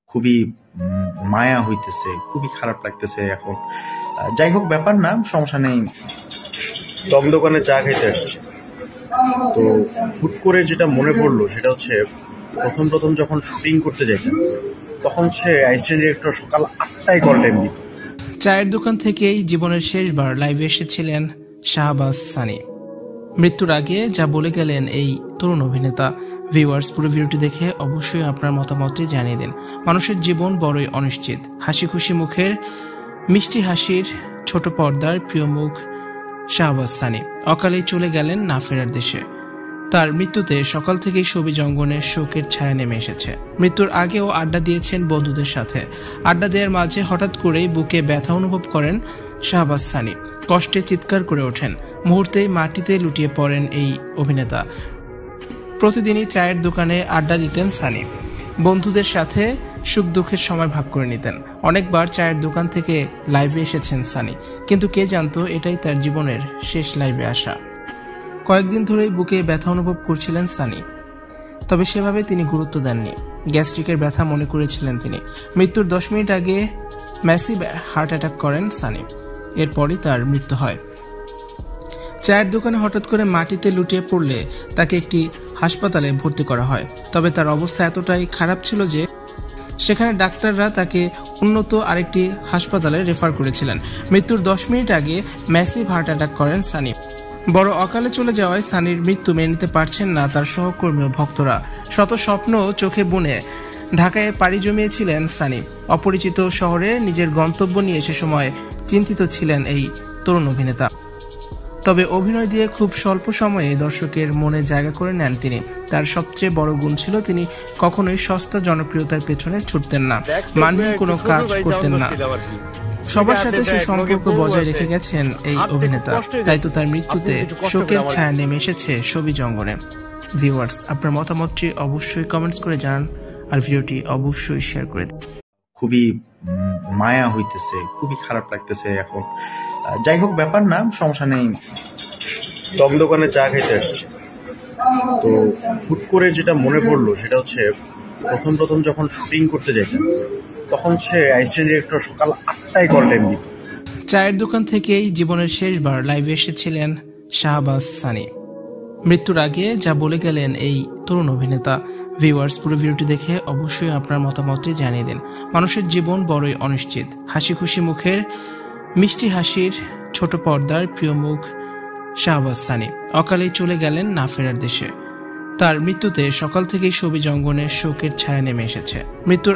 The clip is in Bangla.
খুবই মায়া হইতেছে, খুবই খারাপ লাগতেছে এখন। যাই হোক, ব্যাপার না, সমস্যা নেই। দম দোকানে চা খেতে আসছি, তো হুট করে যেটা মনে পড়লো সেটা হচ্ছে প্রথম যখন শুটিং করতে যাইতাম, তখন সে অ্যাসিস্ট্যান্ট ডিরেক্টর সকাল 8টায় কল টাইম দিত। চায়ের দোকান থেকেই জীবনের শেষবার লাইভে এসেছিলেন শাহবাজ সানি। মৃত্যুর আগে যা বলে গেলেন এই তরুণ অভিনেতা। ভিউয়ার্স, পুরো ভিডিওটি দেখে অবশ্যই আপনার মতামতটি জানিয়ে দিন। মানুষের জীবন বড়ই অনিশ্চিত। হাসি খুশি মুখের, মিষ্টি হাসির, ছোট পর্দার প্রিয় মুখ শাহবাজ সানি অকালেই চলে গেলেন না ফেরার দেশে। তার মৃত্যুতে সকাল থেকেই ছবি জঙ্গনে শোকের ছায়া নেমে এসেছে। মৃত্যুর আগেও আড্ডা দিয়েছেন বন্ধুদের সাথে। আড্ডা দেওয়ার মাঝে হঠাৎ করেই বুকে ব্যথা অনুভব করেন শাহবাজ সানি। কষ্টে চিৎকার করে ওঠেন। মুহূর্তেই মাটিতে লুটিয়ে পড়েন এই অভিনেতা। প্রতিদিনই চায়ের দোকানে আড্ডা দিতেন সানি। বন্ধুদের সাথে সুখ দুঃখের সময় ভাগ করে নিতেন। অনেকবার চায়ের দোকান থেকে লাইভে এসেছেন সানি, কিন্তু কে জানতো এটাই তার জীবনের শেষ লাইভে আসা। কয়েকদিন ধরেই বুকে ব্যথা অনুভব করছিলেন সানি, তবে সেভাবে তিনি গুরুত্ব দেননি। গ্যাস্ট্রিকের ব্যথা মনে করেছিলেন তিনি। মৃত্যুর 10 মিনিট আগে ম্যাসিভ হার্ট অ্যাটাক করেন সানি। এরপরই তার মৃত্যু হয়। চায়ের দোকানে হঠাৎ করে মাটিতে লুটিয়ে পড়লে তাকে একটি হাসপাতালে ভর্তি করা হয়। তবে তার অবস্থা এতটাই খারাপ ছিল যে সেখানে ডাক্তাররা তাকে উন্নত আরেকটি হাসপাতালে রেফার করেছিলেন। মৃত্যুর 10 মিনিট আগে ম্যাসিভ হার্ট অ্যাটাক করেন সানি। বড় অকালে চলে যাওয়ায় সানির মৃত্যু মেনে নিতে পারছেন না তার সহকর্মী ও ভক্তরা। শত স্বপ্ন চোখে বুনে ঢাকায় পাড়ি জমিয়েছিলেন সানি। অপরিচিত শহরে নিজের গন্তব্য নিয়ে সে সময় চিন্তিত ছিলেন এই তরুণ অভিনেতা। তবে অভিনয় দিয়ে খুব স্বল্প সময়ে দর্শকের মনে জায়গা করে নেন তিনি। তার সবচেয়ে বড় গুণ ছিল তিনি কখনোই সস্তা জনপ্রিয়তার পেছনে ছুটতেন না, মানহীন কোনো কাজ করতেন না। সবার সাথে সে সম্পর্ক বজায় রেখে গেছেন এই অভিনেতা। তাই তো তার মৃত্যুতে শোকের ছায়া নেমে এসেছে ছবি জঙ্গনে। ভিউয়ার্স, আপনার মতামতটি অবশ্যই কমেন্টস করে জানান আর ভিডিওটি অবশ্যই শেয়ার করে দিন। খুবই মায়া হইতেছে, খুবই খারাপ লাগতেছে এখন। যাই হোক, ব্যাপার না, সমস্যা নেই। দম দোকানে চা খেতে আসছি, তো হুট করে যেটা মনে পড়লো সেটা হচ্ছে প্রথম যখন শুটিং করতে যাইতাম, তখন সে অ্যাসিস্ট্যান্ট ডিরেক্টর সকাল 8টায় কল টাইম দিত। চায়ের দোকান থেকেই জীবনের শেষবার লাইভে এসেছিলেন শাহবাজ সানি। মৃত্যুর আগে যা বলে গেলেন এই তরুণ অভিনেতা। ভিউয়ার্স, পুরো ভিডিওটি দেখে অবশ্যই আপনার মতামতটি জানিয়ে দিন। মানুষের জীবন বড়ই অনিশ্চিত। হাসি খুশি মুখের, মিষ্টি হাসির, ছোট পর্দার প্রিয় মুখ শাহবাজ সানি অকালেই চলে গেলেন না ফেরার দেশে। তার মৃত্যুতে সকাল থেকেই ছবি জঙ্গনে শোকের ছায়া নেমে এসেছে। মৃত্যুর